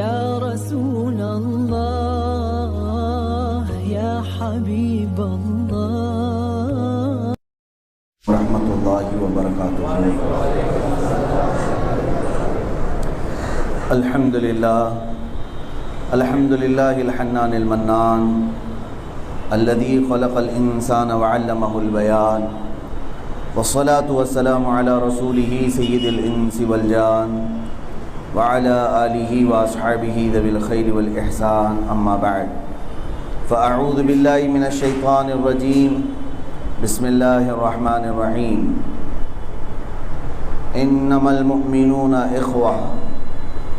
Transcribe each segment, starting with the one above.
يا رسول الله يا حبيب الله ورحمۃ اللہ وبرکاتہ۔ الحمد للہ الحنان المنان الذي خلق الانسان وعلمه البيان والصلاة والسلام على رسوله سید الانس والجان وعلى آلہ واصحابہ ذوی الخیر والاحسان، اما بعد فاعوذ باللہ من الشیطان الرجیم، بسم اللہ الرحمن الرحیم۔ انما المؤمنون اخوہ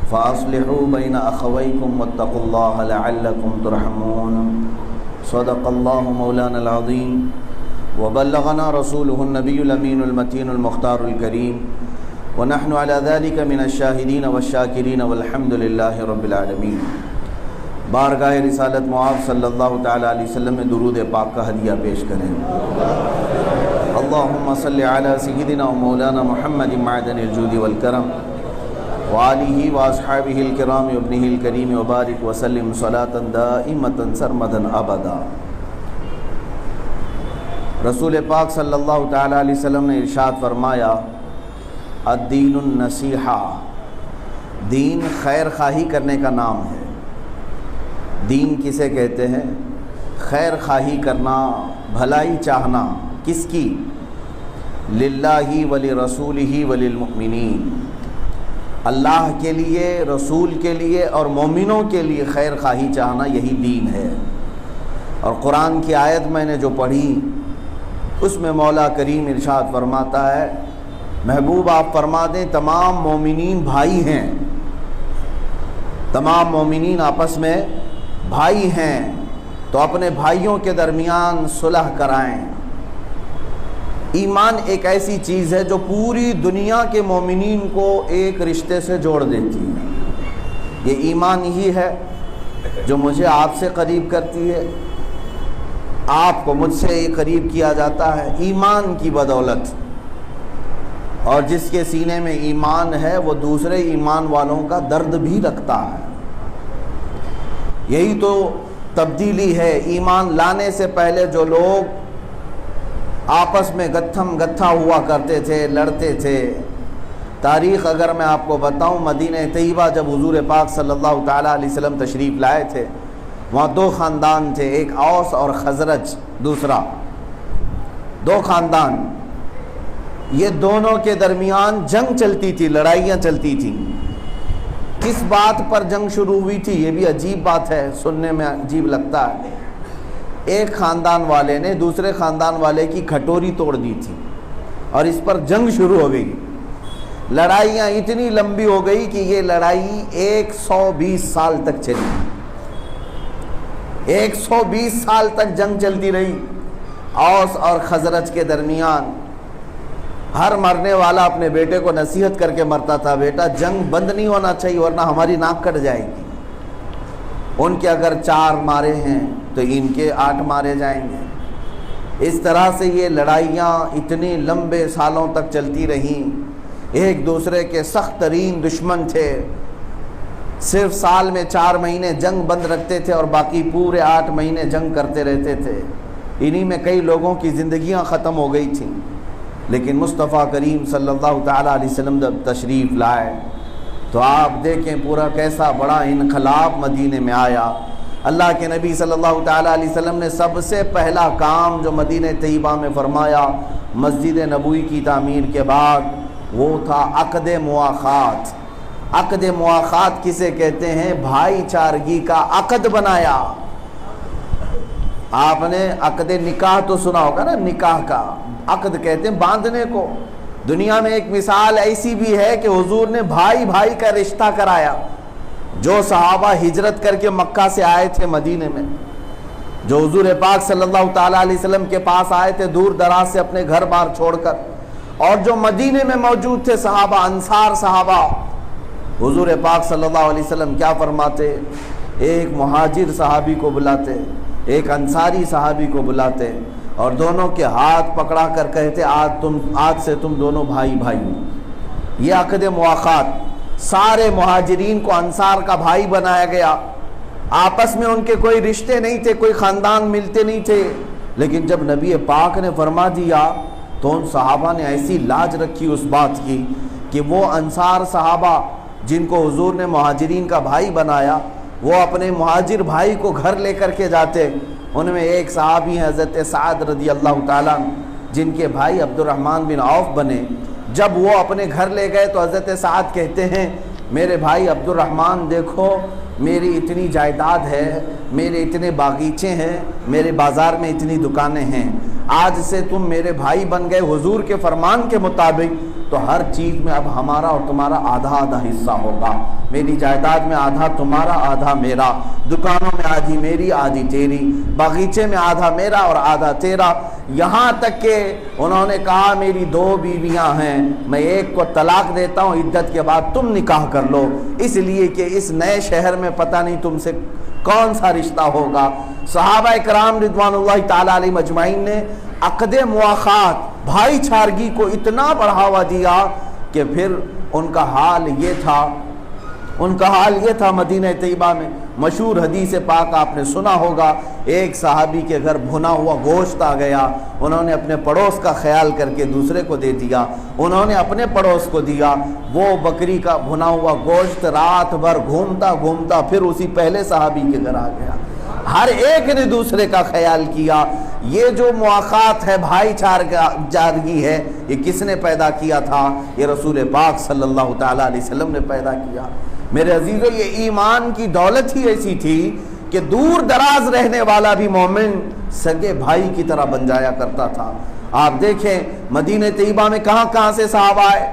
فاصلحوا بین اخویکم واتقوا اللہ لعلکم ترحمون۔ صدق اللہ مولانا العظیم وبلغنا رسولہ النبی الامین المتین المختار الکریم، ونحن على ذلك من الشاہدین والشاکرین والحمد للہ رب العالمین۔ بارگاہ رسالت معاذ صلی اللہ تعالی علیہ وسلم میں درود پاک کا ہدیہ پیش کریں۔ اللہم صلی علی سیدنا و مولانا محمد معدن الجود والکرم وآلہ واصحابہ الکرام وابنہ الکریم وبارک وسلم صلاة دائمة سرمدا ابدا۔ رسول پاک صلی اللہ تعالی علیہ وسلم نے ارشاد فرمایا، الدین النصیحہ، دین خیر خواہی کرنے کا نام ہے۔ دین کسے کہتے ہیں؟ خیر خواہی کرنا، بھلائی چاہنا، کس کی؟ للہ ولرسولہ وللمؤمنین، اللہ کے لیے، رسول کے لیے اور مومنوں کے لیے خیر خواہی چاہنا، یہی دین ہے۔ اور قرآن کی آیت میں نے جو پڑھی اس میں مولا کریم ارشاد فرماتا ہے، محبوب آپ فرما دیں تمام مومنین بھائی ہیں، تمام مومنین آپس میں بھائی ہیں، تو اپنے بھائیوں کے درمیان صلح کرائیں۔ ایمان ایک ایسی چیز ہے جو پوری دنیا کے مومنین کو ایک رشتے سے جوڑ دیتی ہے۔ یہ ایمان ہی ہے جو مجھے آپ سے قریب کرتی ہے، آپ کو مجھ سے قریب کیا جاتا ہے ایمان کی بدولت، اور جس کے سینے میں ایمان ہے وہ دوسرے ایمان والوں کا درد بھی رکھتا ہے۔ یہی تو تبدیلی ہے۔ ایمان لانے سے پہلے جو لوگ آپس میں گتھم گتھا ہوا کرتے تھے، لڑتے تھے، تاریخ اگر میں آپ کو بتاؤں، مدینہ طیبہ جب حضور پاک صلی اللہ تعالیٰ علیہ وسلم تشریف لائے تھے، وہاں دو خاندان تھے، ایک اوس اور خزرج، دوسرا دو خاندان، یہ دونوں کے درمیان جنگ چلتی تھی، لڑائیاں چلتی تھیں۔ کس بات پر جنگ شروع ہوئی تھی؟ یہ بھی عجیب بات ہے، سننے میں عجیب لگتا ہے۔ ایک خاندان والے نے دوسرے خاندان والے کی کھٹوری توڑ دی تھی اور اس پر جنگ شروع ہو گئی۔ لڑائیاں اتنی لمبی ہو گئی کہ یہ لڑائی 120 سال تک چلی، 120 سال تک جنگ چلتی رہی اوس اور خزرج کے درمیان۔ ہر مرنے والا اپنے بیٹے کو نصیحت کر کے مرتا تھا، بیٹا جنگ بند نہیں ہونا چاہیے ورنہ ہماری ناک کٹ جائے گی۔ ان کے اگر 4 مارے ہیں تو ان کے 8 مارے جائیں گے۔ اس طرح سے یہ لڑائیاں اتنی لمبے سالوں تک چلتی رہیں، ایک دوسرے کے سخت ترین دشمن تھے۔ صرف سال میں 4 مہینے جنگ بند رکھتے تھے اور باقی پورے 8 مہینے جنگ کرتے رہتے تھے۔ انہی میں کئی لوگوں کی زندگیاں ختم ہو گئی تھیں، لیکن مصطفیٰ کریم صلی اللہ تعالیٰ علیہ وسلم جب تشریف لائے تو آپ دیکھیں پورا کیسا بڑا انقلاب مدینے میں آیا۔ اللہ کے نبی صلی اللہ تعالیٰ علیہ وسلم نے سب سے پہلا کام جو مدینہ طیبہ میں فرمایا مسجد نبوی کی تعمیر کے بعد، وہ تھا عقد مواخات۔ عقد مواخات کسے کہتے ہیں؟ بھائی چارگی کا عقد بنایا۔ آپ نے عقد نکاح تو سنا ہوگا نا، نکاح کا عقد کہتے ہیں باندھنے کو۔ دنیا میں ایک مثال ایسی بھی ہے کہ حضور نے بھائی بھائی کا رشتہ کرایا۔ جو صحابہ ہجرت کر کے مکہ سے آئے تھے مدینے میں، جو حضور پاک صلی اللہ تعالیٰ علیہ وسلم کے پاس آئے تھے دور دراز سے اپنے گھر بار چھوڑ کر، اور جو مدینے میں موجود تھے صحابہ، انصار صحابہ، حضور پاک صلی اللہ علیہ وسلم کیا فرماتے؟ ایک مہاجر صحابی کو بلاتے، ایک انصاری صحابی کو بلاتے اور دونوں کے ہاتھ پکڑا کر کہتے آج سے تم دونوں بھائی بھائی ہو۔ یہ عقد مواخات۔ سارے مہاجرین کو انصار کا بھائی بنایا گیا، آپس میں ان کے کوئی رشتے نہیں تھے، کوئی خاندان ملتے نہیں تھے، لیکن جب نبی پاک نے فرما دیا تو ان صحابہ نے ایسی لاج رکھی اس بات کی کہ وہ انصار صحابہ جن کو حضور نے مہاجرین کا بھائی بنایا، وہ اپنے مہاجر بھائی کو گھر لے کر کے جاتے۔ ان میں ایک صحابی ہیں حضرت سعد رضی اللہ تعالیٰ جن کے بھائی عبد الرحمن بن عوف بنے۔ جب وہ اپنے گھر لے گئے تو حضرت سعد کہتے ہیں میرے بھائی عبد الرحمن دیکھو میری اتنی جائیداد ہے، میرے اتنے باغیچے ہیں، میرے بازار میں اتنی دکانیں ہیں، آج سے تم میرے بھائی بن گئے، حضور کے فرمان کے مطابق تو ہر چیز میں اب ہمارا اور تمہارا آدھا آدھا حصہ ہوگا، میری جائیداد میں آدھا تمہارا آدھا میرا، دکانوں میں آدھی میری آدھی تیری، باغیچے میں آدھا میرا اور آدھا تیرا۔ یہاں تک کہ انہوں نے کہا میری 2 بیویاں ہیں، میں ایک کو طلاق دیتا ہوں، عدت کے بعد تم نکاح کر لو، اس لیے کہ اس نئے شہر میں پتہ نہیں تم سے کون سا رشتہ ہوگا۔ صحابہ کرام رضوان اللہ تعالیٰ علیہ مجمعین نے عقد مواخات، بھائی چارگی کو اتنا بڑھاوا دیا کہ پھر ان کا حال یہ تھا مدینہ طیبہ میں۔ مشہور حدیث پاک آپ نے سنا ہوگا، ایک صحابی کے گھر بھنا ہوا گوشت آ گیا، انہوں نے اپنے پڑوس کا خیال کر کے دوسرے کو دے دیا، انہوں نے اپنے پڑوس کو دیا، وہ بکری کا بھنا ہوا گوشت رات بھر گھومتا گھومتا پھر اسی پہلے صحابی کے گھر آ گیا۔ ہر ایک نے دوسرے کا خیال کیا۔ یہ جو مواخات ہے، بھائی چارگی ہے، یہ کس نے پیدا کیا تھا؟ یہ رسول پاک صلی اللہ تعالیٰ علیہ وسلم نے پیدا کیا۔ میرے عزیزو، یہ ایمان کی دولت ہی ایسی تھی کہ دور دراز رہنے والا بھی مومن سگے بھائی کی طرح بن جایا کرتا تھا۔ آپ دیکھیں مدینہ طیبہ میں کہاں کہاں سے صحابہ آئے،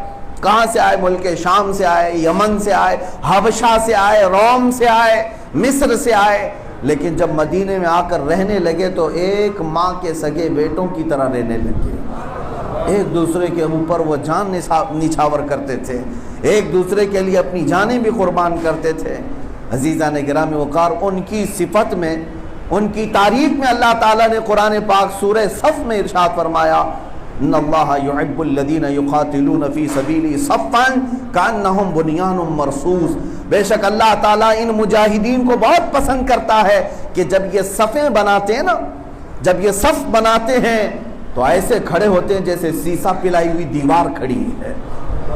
کہاں سے آئے؟ ملک شام سے آئے، یمن سے آئے، حبشہ سے آئے، روم سے آئے، مصر سے آئے، لیکن جب مدینے میں آ کر رہنے لگے تو ایک ماں کے سگے بیٹوں کی طرح رہنے لگے، ایک دوسرے کے اوپر وہ جان نچھاور کرتے تھے، ایک دوسرے کے لیے اپنی جانیں بھی قربان کرتے تھے۔ عزیزان گرامی وقار، ان کی صفت میں، ان کی تعریف میں اللہ تعالیٰ نے قرآن پاک سورہ صف میں ارشاد فرمایا ان اللہ یحب الذین یقاتلون فی سبیلہ صفا کانہم بنیان مرصوص، بے شک اللہ تعالیٰ ان مجاہدین کو بہت پسند کرتا ہے کہ جب یہ صفیں بناتے ہیں نا، جب یہ صف بناتے ہیں تو ایسے کھڑے ہوتے ہیں جیسے سیسا پلائی ہوئی دیوار کھڑی ہے،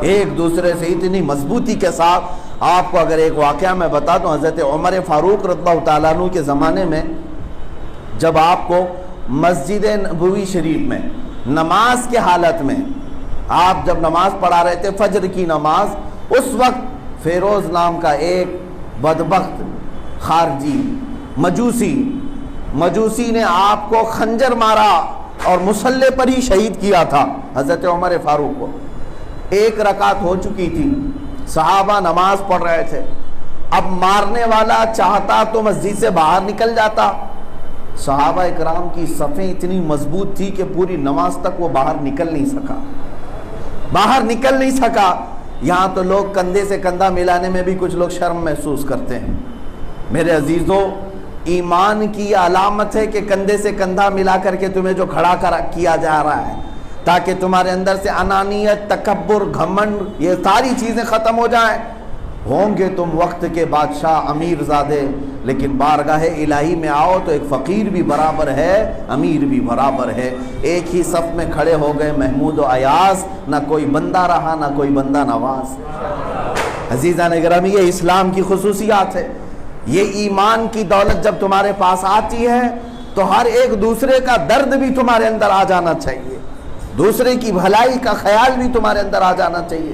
ایک دوسرے سے اتنی مضبوطی کے ساتھ۔ آپ کو اگر ایک واقعہ میں بتا دوں، حضرت عمر فاروق رضی اللہ تعالیٰ عنہ کے زمانے میں جب آپ کو مسجد نبوی شریف میں نماز کے حالت میں آپ جب نماز پڑھا رہے تھے، فجر کی نماز، اس وقت فیروز نام کا ایک بدبخت خارجی مجوسی نے آپ کو خنجر مارا اور مسلح پر ہی شہید کیا تھا حضرت عمر فاروق کو۔ 1 رکعت ہو چکی تھی، صحابہ نماز پڑھ رہے تھے، اب مارنے والا چاہتا تو مسجد سے باہر نکل جاتا، صحابہ اکرام کی صفیں اتنی مضبوط تھی کہ پوری نماز تک وہ باہر نکل نہیں سکا۔ یہاں تو لوگ کندھے سے کندھا ملانے میں بھی کچھ لوگ شرم محسوس کرتے ہیں۔ میرے عزیزوں، ایمان کی علامت ہے کہ کندھے سے کندھا ملا کر کے تمہیں جو کھڑا کیا جا رہا ہے، تاکہ تمہارے اندر سے انانیت، تکبر، گھمنڈ، یہ ساری چیزیں ختم ہو جائیں۔ ہوں گے تم وقت کے بادشاہ، امیر زادے، لیکن بارگاہ الہی میں آؤ تو ایک فقیر بھی برابر ہے، امیر بھی برابر ہے۔ ایک ہی صف میں کھڑے ہو گئے محمود و ایاز، نہ کوئی بندہ رہا نہ کوئی بندہ نواز۔ عزیزان گرامی، یہ اسلام کی خصوصیات ہے۔ یہ ایمان کی دولت جب تمہارے پاس آتی ہے تو ہر ایک دوسرے کا درد بھی تمہارے اندر آ جانا چاہیے، دوسرے کی بھلائی کا خیال بھی تمہارے اندر آ جانا چاہیے۔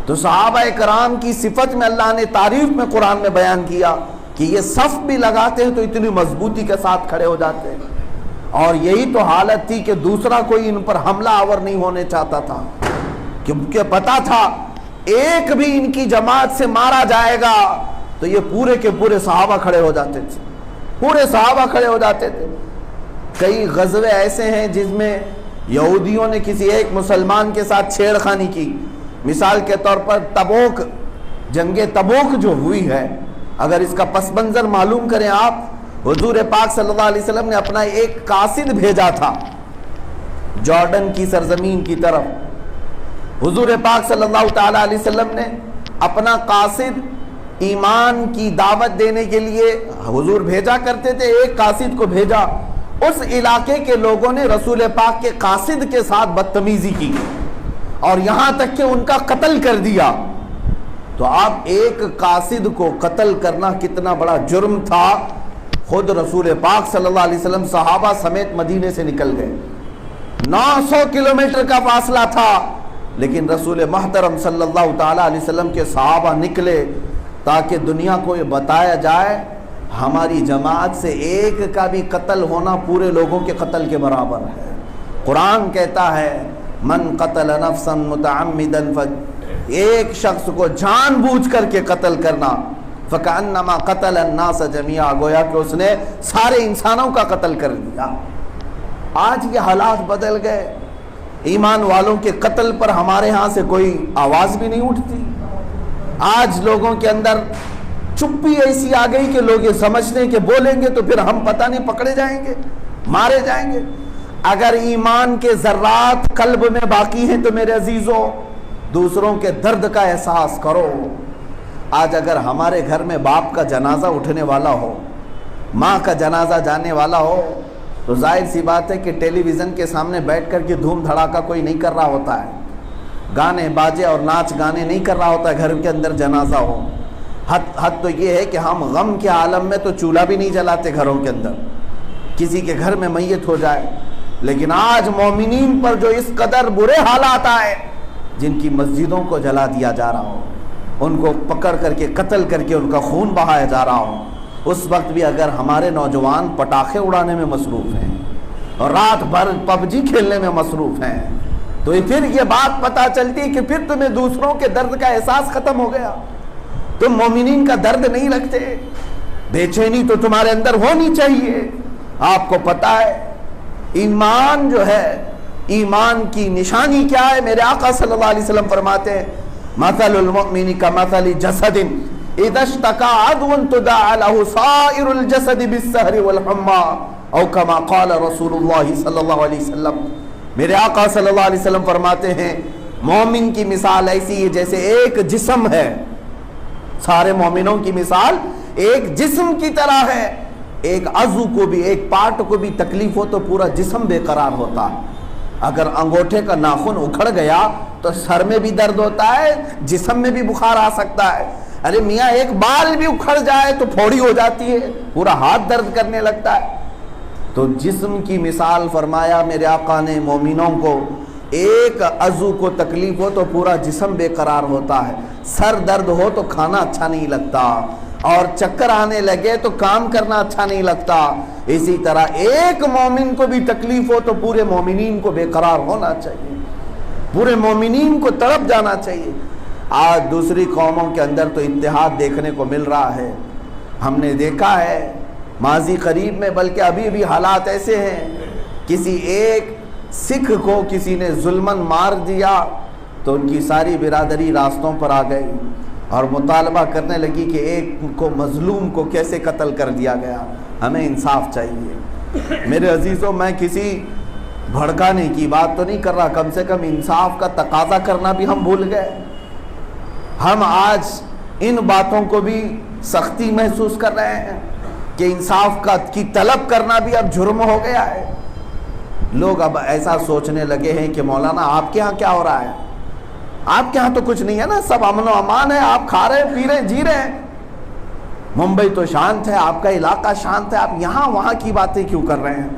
تو صحابہ کرام کی صفت میں اللہ نے تعریف میں قرآن میں بیان کیا کہ یہ صف بھی لگاتے ہیں تو اتنی مضبوطی کے ساتھ کھڑے ہو جاتے ہیں، اور یہی تو حالت تھی کہ دوسرا کوئی ان پر حملہ آور نہیں ہونے چاہتا تھا، کیونکہ پتا تھا ایک بھی ان کی جماعت سے مارا جائے گا تو یہ پورے کے پورے صحابہ کھڑے ہو جاتے تھے، پورے صحابہ کھڑے ہو جاتے تھے۔ کئی غزوے ایسے ہیں جس میں یہودیوں نے کسی ایک مسلمان کے ساتھ چھیڑ خانی کی، مثال کے طور پر تبوک، جنگ تبوک جو ہوئی ہے، اگر اس کا پس منظر معلوم کریں آپ، حضور پاک صلی اللہ علیہ وسلم نے اپنا ایک قاصد بھیجا تھا جارڈن کی سرزمین کی طرف۔ حضور پاک صلی اللہ تعالی علیہ وسلم نے اپنا قاصد ایمان کی دعوت دینے کے لیے حضور بھیجا کرتے تھے، ایک قاصد کو بھیجا، اس علاقے کے لوگوں نے رسول پاک کے قاصد کے ساتھ بدتمیزی کی اور یہاں تک کہ ان کا قتل کر دیا۔ تو آپ ایک قاصد کو قتل کرنا کتنا بڑا جرم تھا۔ خود رسول پاک صلی اللہ علیہ وسلم صحابہ سمیت مدینے سے نکل گئے، 900 کلومیٹر کا فاصلہ تھا، لیکن رسول محترم صلی اللہ تعالیٰ علیہ وسلم کے صحابہ نکلے تاکہ دنیا کو یہ بتایا جائے ہماری جماعت سے ایک کا بھی قتل ہونا پورے لوگوں کے قتل کے برابر ہے۔ قرآن کہتا ہے من قتل نفسا متعمدا، ایک شخص کو جان بوجھ کر کے قتل کرنا، فکأنما قتل الناس جميعا، گویا کہ اس نے سارے انسانوں کا قتل کر دیا۔ آج یہ حالات بدل گئے، ایمان والوں کے قتل پر ہمارے ہاں سے کوئی آواز بھی نہیں اٹھتی۔ آج لوگوں کے اندر چپی ایسی آ گئی کہ لوگ یہ سمجھتے ہیں کہ بولیں گے تو پھر ہم پتہ نہیں پکڑے جائیں گے، مارے جائیں گے۔ اگر ایمان کے ذرات قلب میں باقی ہیں تو میرے عزیزوں دوسروں کے درد کا احساس کرو۔ آج اگر ہمارے گھر میں باپ کا جنازہ اٹھنے والا ہو، ماں کا جنازہ جانے والا ہو، تو ظاہر سی بات ہے کہ ٹیلی ویژن کے سامنے بیٹھ کر کے دھوم دھڑاکہ کوئی نہیں کر رہا ہوتا ہے، گانے باجے اور ناچ گانے نہیں کر رہا ہوتا ہے۔ گھر کے اندر جنازہ ہو، حد تو یہ ہے کہ ہم غم کے عالم میں تو چولہا بھی نہیں جلاتے گھروں کے اندر، کسی کے گھر میں میت ہو جائے۔ لیکن آج مومنین پر جو اس قدر برے حالات آئے، جن کی مسجدوں کو جلا دیا جا رہا ہو، ان کو پکڑ کر کے قتل کر کے ان کا خون بہایا جا رہا ہو، اس وقت بھی اگر ہمارے نوجوان پٹاخے اڑانے میں مصروف ہیں اور رات بھر پب جی کھیلنے میں مصروف ہیں، تو پھر یہ بات پتہ چلتی ہے کہ پھر تمہیں دوسروں کے درد کا احساس ختم ہو گیا، تم مومنین کا درد نہیں رکھتے۔ بے چینی تو تمہارے اندر ہونی چاہیے۔ آپ کو پتہ ہے ایمان جو ہے، ایمان کی نشانی کیا ہے؟ میرے آقا صلی اللہ علیہ وسلم فرماتے ہیں مثل المؤمن کمثل جسد اذا اشتكى عضو تداعى له سائر الجسد بالسهر والحمى او كما قال رسول اللہ صلی اللہ علیہ وسلم۔ میرے آقا صلی اللہ علیہ وسلم فرماتے ہیں مومن کی مثال ایسی ہے جیسے ایک جسم ہے، سارے مومنوں کی مثال ایک جسم کی طرح ہے۔ ایک عضو کو بھی، ایک پارٹ کو بھی تکلیف ہو تو پورا جسم بے قرار ہوتا ہے۔ اگر انگوٹھے کا ناخن اکھڑ گیا تو سر میں بھی درد ہوتا ہے، جسم میں بھی بخار آ سکتا ہے۔ ارے میاں ایک بال بھی اکھڑ جائے تو پھوڑی ہو جاتی ہے، پورا ہاتھ درد کرنے لگتا ہے۔ تو جسم کی مثال فرمایا میرے آقا نے مومنوں کو، ایک عضو کو تکلیف ہو تو پورا جسم بے قرار ہوتا ہے، سر درد ہو تو کھانا اچھا نہیں لگتا، اور چکر آنے لگے تو کام کرنا اچھا نہیں لگتا۔ اسی طرح ایک مومن کو بھی تکلیف ہو تو پورے مومنین کو بے قرار ہونا چاہیے، پورے مومنین کو تڑپ جانا چاہیے۔ آج دوسری قوموں کے اندر تو اتحاد دیکھنے کو مل رہا ہے، ہم نے دیکھا ہے ماضی قریب میں، بلکہ ابھی بھی حالات ایسے ہیں، کسی ایک سکھ کو کسی نے ظلماً مار دیا تو ان کی ساری برادری راستوں پر آ گئی اور مطالبہ کرنے لگی کہ ایک کو مظلوم کو کیسے قتل کر دیا گیا، ہمیں انصاف چاہیے۔ میرے عزیزوں میں کسی بھڑکانے کی بات تو نہیں کر رہا، کم سے کم انصاف کا تقاضا کرنا بھی ہم بھول گئے۔ ہم آج ان باتوں کو بھی سختی محسوس کر رہے ہیں کہ انصاف کی طلب کرنا بھی اب جرم ہو گیا ہے۔ لوگ اب ایسا سوچنے لگے ہیں کہ مولانا آپ کے ہاں کیا ہو رہا ہے؟ آپ کے ہاں تو کچھ نہیں ہے نا، سب امن و امان ہے، آپ کھا رہے پی رہے جی رہے ہیں، ممبئی تو شانت ہے، آپ کا علاقہ شانت ہے، آپ یہاں وہاں کی باتیں کیوں کر رہے ہیں؟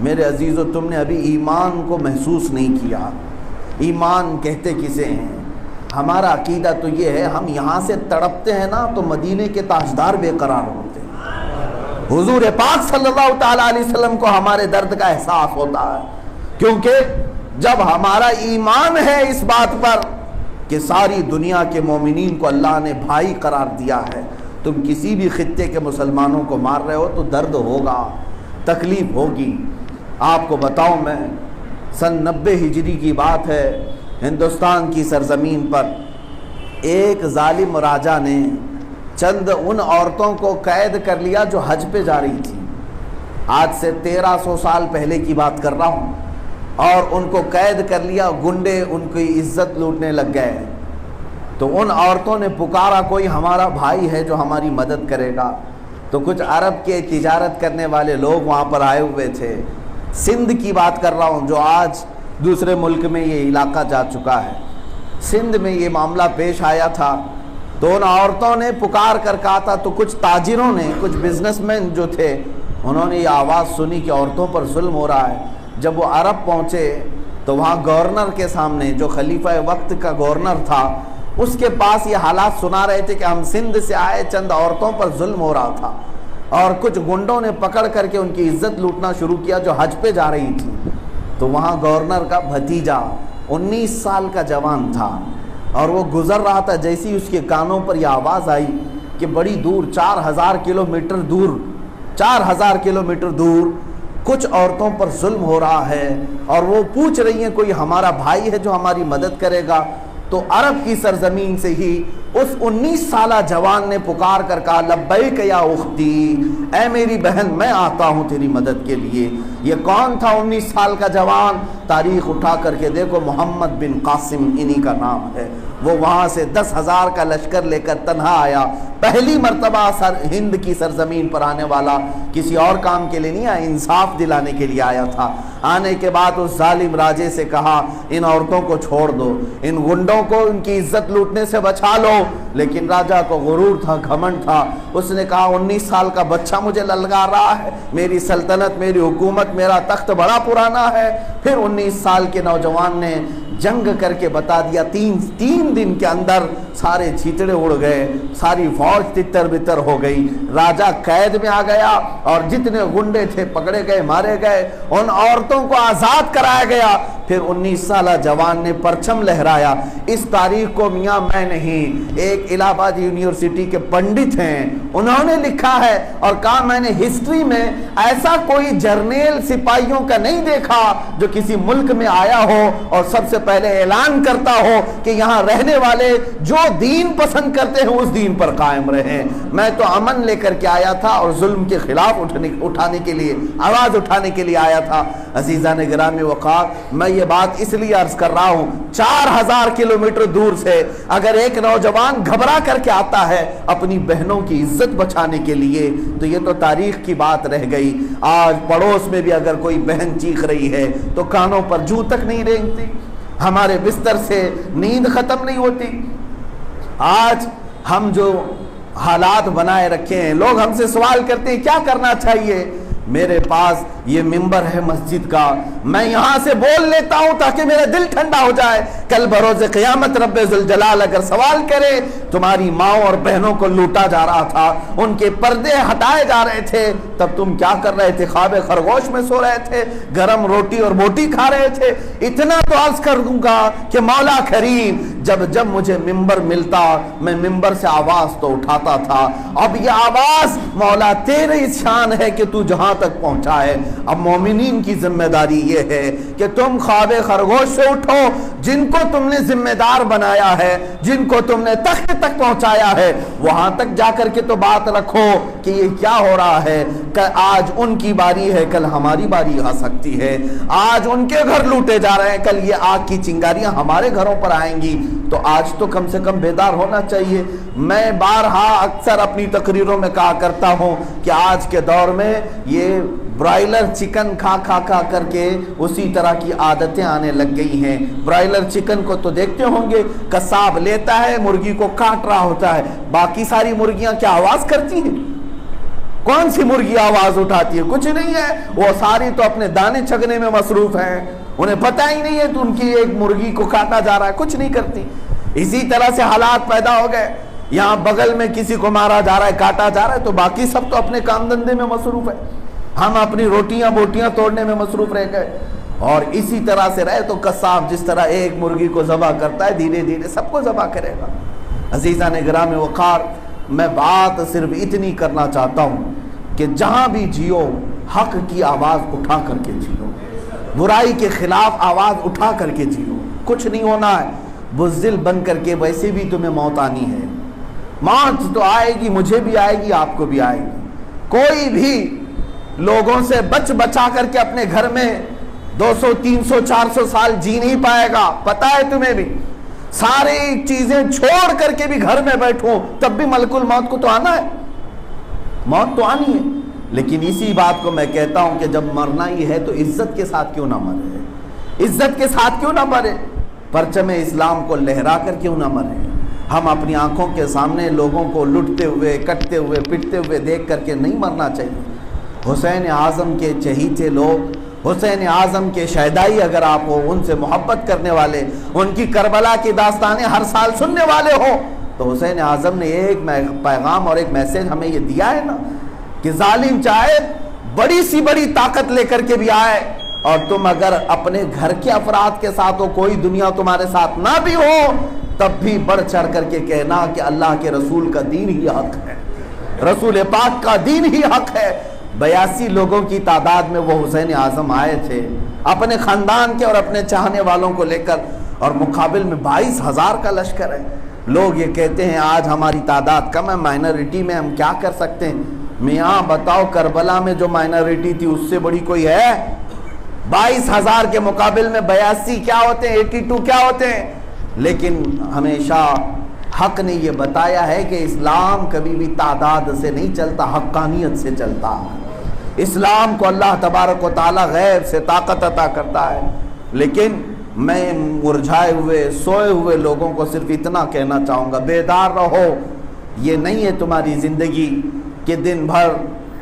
میرے عزیزو تم نے ابھی ایمان کو محسوس نہیں کیا۔ ایمان کہتے کسے ہیں؟ ہمارا عقیدہ تو یہ ہے، ہم یہاں سے تڑپتے ہیں نا تو مدینے کے تاجدار بے قرار ہوتے ہیں۔ حضور پاک صلی اللہ تعالیٰ علیہ وسلم کو ہمارے درد کا احساس ہوتا ہے، کیونکہ جب ہمارا ایمان ہے اس بات پر کہ ساری دنیا کے مومنین کو اللہ نے بھائی قرار دیا ہے، تم کسی بھی خطے کے مسلمانوں کو مار رہے ہو تو درد ہوگا، تکلیف ہوگی۔ آپ کو بتاؤں میں، سن 90 ہجری کی بات ہے، ہندوستان کی سرزمین پر ایک ظالم راجا نے چند ان عورتوں کو قید کر لیا جو حج پہ جا رہی تھی، آج سے 1300 سال پہلے کی بات کر رہا ہوں، اور ان کو قید کر لیا، گنڈے ان کی عزت لوٹنے لگ گئے، تو ان عورتوں نے پکارا کوئی ہمارا بھائی ہے جو ہماری مدد کرے گا. تو کچھ عرب کے تجارت کرنے والے لوگ وہاں پر آئے ہوئے تھے. سندھ کی بات کر رہا ہوں جو آج دوسرے ملک میں یہ علاقہ جا چکا ہے. سندھ میں یہ معاملہ پیش آیا تھا. تو ان عورتوں نے پکار کر کہا تھا. تو کچھ تاجروں نے, کچھ بزنس مین جو تھے, انہوں نے یہ آواز سنی کہ عورتوں پر ظلم ہو رہا ہے. جب وہ عرب پہنچے تو وہاں گورنر کے سامنے, جو خلیفہ وقت کا گورنر تھا, اس کے پاس یہ حالات سنا رہے تھے کہ ہم سندھ سے آئے, چند عورتوں پر ظلم ہو رہا تھا اور کچھ گنڈوں نے پکڑ کر کے ان کی عزت لوٹنا شروع کیا جو حج پہ جا رہی تھی. تو وہاں گورنر کا بھتیجا 19 سال کا جوان تھا اور وہ گزر رہا تھا. جیسی اس کے کانوں پر یہ آواز آئی کہ بڑی دور 4000 کلومیٹر دور 4000 کلومیٹر دور کچھ عورتوں پر ظلم ہو رہا ہے اور وہ پوچھ رہی ہیں کوئی ہمارا بھائی ہے جو ہماری مدد کرے گا. تو عرب کی سرزمین سے ہی اس 19 سالہ جوان نے پکار کر کہا لبیک یا اختی, اے میری بہن میں آتا ہوں تیری مدد کے لیے. یہ کون تھا 19 سال کا جوان؟ تاریخ اٹھا کر کے دیکھو, محمد بن قاسم انہی کا نام ہے. وہ وہاں سے 10,000 کا لشکر لے کر تنہا آیا. پہلی مرتبہ ہند کی سرزمین پر آنے والا کسی اور کام کے لیے نہیں آیا, انصاف دلانے کے لیے آیا تھا. آنے کے بعد اس ظالم راجے سے کہا ان عورتوں کو چھوڑ دو, ان گنڈوں کو ان کی عزت لوٹنے سے بچا لو. لیکن راجہ کو غرور تھا, گھمنڈ تھا. اس نے کہا 19 سال کا بچہ مجھے للکار رہا ہے, میری سلطنت, میری حکومت, میرا تخت بڑا پرانا ہے. پھر 19 سال کے نوجوان نے جنگ کر کے بتا دیا. تین دن کے اندر سارے چھیتڑے اڑ گئے, ساری فوج تتر بتر ہو گئی. راجہ قید میں آ گیا اور جتنے گنڈے تھے پکڑے گئے, مارے گئے. ان عورتوں کو آزاد کرایا گیا. پھر 19 سالہ جوان نے پرچم لہرایا. اس تاریخ کو میاں میں نہیں, ایک الہ آباد یونیورسٹی کے پنڈت ہیں, انہوں نے لکھا ہے اور کہا میں نے ہسٹری میں ایسا کوئی جرنیل سپاہیوں کا نہیں دیکھا جو کسی ملک میں آیا ہو اور سب سے پہلے اعلان کرتا ہو کہ یہاں رہنے والے جو دین پسند کرتے ہیں اس دین پر قائم رہیں. میں تو امن لے کر کے آیا تھا اور ظلم کے خلاف اٹھانے کے لیے, آواز اٹھانے کے لیے آیا تھا. عزیزان گرامی وقار, میں یہ بات اس لیے عرض کر رہا ہوں, 4000 کلومیٹر دور سے اگر ایک نوجوان گھبرا کر کے آتا ہے اپنی بہنوں کی عزت بچانے کے لیے تو یہ تو تاریخ کی بات رہ گئی. آج پڑوس میں بھی اگر کوئی بہن چیخ رہی ہے تو کانوں پر جوں تک نہیں رینگتی, ہمارے بستر سے نیند ختم نہیں ہوتی. آج ہم جو حالات بنائے رکھے ہیں, لوگ ہم سے سوال کرتے ہیں کیا کرنا چاہیے. میرے پاس یہ منبر ہے مسجد کا, میں یہاں سے بول لیتا ہوں تاکہ میرا دل ٹھنڈا ہو جائے. کل بروز قیامت رب ذوالجلال اگر سوال کرے تمہاری ماں اور بہنوں کو لوٹا جا رہا تھا, ان کے پردے ہٹائے جا رہے تھے, تب تم کیا کر رہے تھے؟ خواب خرگوش میں سو رہے تھے, گرم روٹی اور بوٹی کھا رہے تھے. اتنا تو عرض کر دوں گا کہ مولا کریم جب مجھے منبر ملتا میں منبر سے آواز تو اٹھاتا تھا. اب یہ آواز مولا تیری شان ہے کہ تو جہاں تک پہنچا ہے. اب مومنین کی ذمہ داری یہ ہے کہ تم خواب خرگوش سے اٹھو, جن کو تم نے ذمہ دار بنایا ہے, جن کو تم نے تخت تک پہنچایا ہے, وہاں تک جا کر کے تو بات رکھو کہ یہ کیا ہو رہا ہے. آج ان کی باری ہے, کل ہماری باری آ سکتی ہے. آج ان کے گھر لوٹے جا رہے ہیں, کل یہ آگ کی چنگاریاں ہمارے گھروں پر آئیں گی. تو آج تو کم سے کم بیدار ہونا چاہیے. میں بارہا اکثر اپنی تقریروں میں کہا کرتا ہوں کہ آج کے دور میں یہ برائلر چکن کھا کر کے اسی طرح کی عادتیں آنے لگ گئی ہیں. برائلر چکن کو تو دیکھتے ہوں گے, قصاب لیتا ہے, مرغی کو کاٹ رہا ہوتا ہے, باقی ساری مرغیاں کیا آواز کرتی ہیں؟ کون سی مرغی آواز اٹھاتی ہے؟ کچھ نہیں ہے. وہ ساری تو اپنے دانے چگنے میں مصروف ہیں, انہیں پتہ ہی نہیں ہے تو ان کی ایک مرغی کو کاٹا جا رہا ہے, کچھ نہیں کرتی. اسی طرح سے حالات پیدا ہو گئے. یہاں بغل میں کسی کو مارا جا رہا ہے, کاٹا جا رہا ہے, تو باقی سب تو اپنے کام دھندے میں مصروف ہے. ہم اپنی روٹیاں بوٹیاں توڑنے میں مصروف رہ گئے. اور اسی طرح سے رہے تو قصاب جس طرح ایک مرغی کو ذبح کرتا ہے دھیرے دھیرے سب کو ذبح کرے گا. عزیزان گرامی وقار, میں بات صرف اتنی کرنا چاہتا ہوں کہ جہاں بھی جیو حق کی آواز اٹھا کر کے جیو, برائی کے خلاف آواز اٹھا کر کے جیو. کچھ نہیں ہونا ہے بزدل بن کر کے, ویسے بھی تمہیں موت آنی ہے. موت تو آئے گی, مجھے بھی آئے گی, آپ کو بھی آئے گی. کوئی بھی لوگوں سے بچا کر کے اپنے گھر میں 200 300 400 سال جی نہیں پائے گا, پتہ ہے تمہیں بھی. ساری چیزیں چھوڑ کر کے بھی گھر میں بیٹھوں تب بھی ملک الموت کو تو آنا ہے، موت تو آنی ہے۔ لیکن اسی بات کو میں کہتا ہوں کہ جب مرنا ہی ہے تو عزت کے ساتھ کیوں نہ مرے، عزت کے ساتھ کیوں نہ مرے، پرچم اسلام کو لہرا کر کیوں نہ مرے۔ ہم اپنی آنکھوں کے سامنے لوگوں کو لٹتے ہوئے، کٹتے ہوئے، پٹتے ہوئے دیکھ کر کے نہیں مرنا چاہیے۔ حسین اعظم کے چہیتے لوگ، حسین اعظم کے شہدائی اگر آپ ہو، ان سے محبت کرنے والے، ان کی کربلا کی داستانیں ہر سال سننے والے ہو، تو حسین اعظم نے ایک پیغام اور ایک میسج ہمیں یہ دیا ہے نا کہ ظالم چاہے بڑی سی بڑی طاقت لے کر کے بھی آئے، اور تم اگر اپنے گھر کے افراد کے ساتھ ہو، کوئی دنیا تمہارے ساتھ نہ بھی ہو، تب بھی بڑھ چڑھ کر کے کہنا کہ اللہ کے رسول کا دین ہی حق ہے، رسول پاک کا دین ہی حق ہے۔ 82 لوگوں کی تعداد میں وہ حسین اعظم آئے تھے اپنے خاندان کے اور اپنے چاہنے والوں کو لے کر، اور مقابل میں 22,000 کا لشکر ہے۔ لوگ یہ کہتے ہیں آج ہماری تعداد کم ہے، مائنورٹی میں ہم کیا کر سکتے ہیں۔ میاں بتاؤ، کربلا میں جو مائنورٹی تھی اس سے بڑی کوئی ہے؟ 22,000 کے مقابل میں 82 کیا ہوتے ہیں، 82 کیا ہوتے ہیں۔ لیکن ہمیشہ حق نے یہ بتایا ہے کہ اسلام کبھی بھی تعداد سے نہیں چلتا، حقانیت سے چلتا ہے۔ اسلام کو اللہ تبارک و تعالی غیب سے طاقت عطا کرتا ہے۔ لیکن میں مرجھائے ہوئے، سوئے ہوئے لوگوں کو صرف اتنا کہنا چاہوں گا، بیدار رہو۔ یہ نہیں ہے تمہاری زندگی کہ دن بھر